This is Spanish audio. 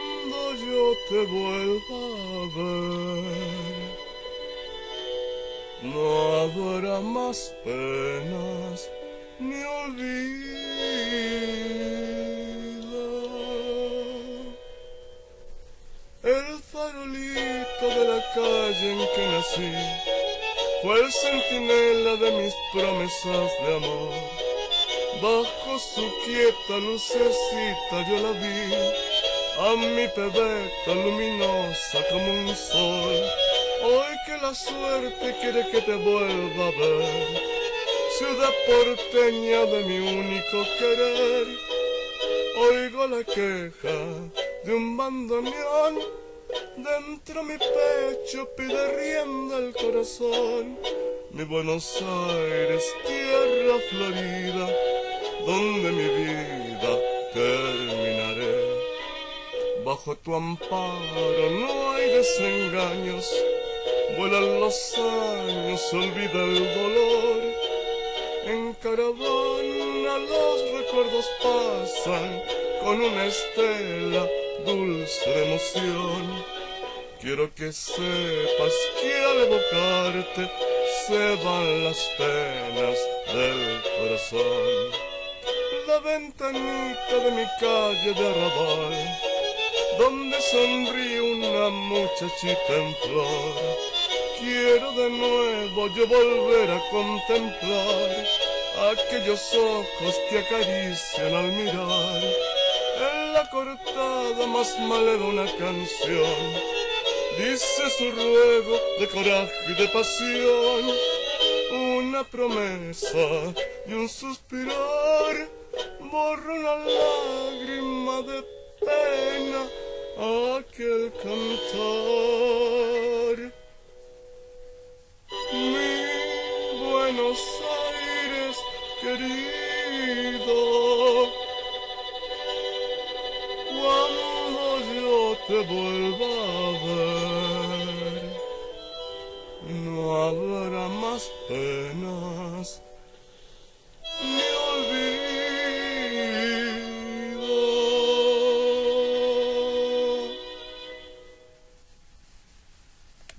Cuando yo te vuelva a ver, no habrá más penas ni olvido. El farolito de la calle en que nací fue el centinela de mis promesas de amor. Bajo su quieta lucecita yo la vi, a mi pebeta luminosa como un sol. Hoy que la suerte quiere que te vuelva a ver, ciudad porteña de mi único querer, oigo la queja de un bandoneón. Dentro mi pecho pide rienda el corazón. Mi Buenos Aires, tierra florida, donde mi vida terminaré. Bajo tu amparo no hay desengaños, vuelan los años, olvida el dolor. En caravana los recuerdos pasan con una estela dulce de emoción. Quiero que sepas que al evocarte se van las penas del corazón. La ventanita de mi calle de arrabal, donde sonríe una muchachita en flor. Quiero de nuevo yo volver a contemplar aquellos ojos que acarician al mirar. En la cortada más maleva una canción dice su ruego de coraje y de pasión. Una promesa y un suspirar borra una lágrima de pena aquel cantar. Mi Buenos Aires querido, cuando yo te vuelva a ver, no habrá más penas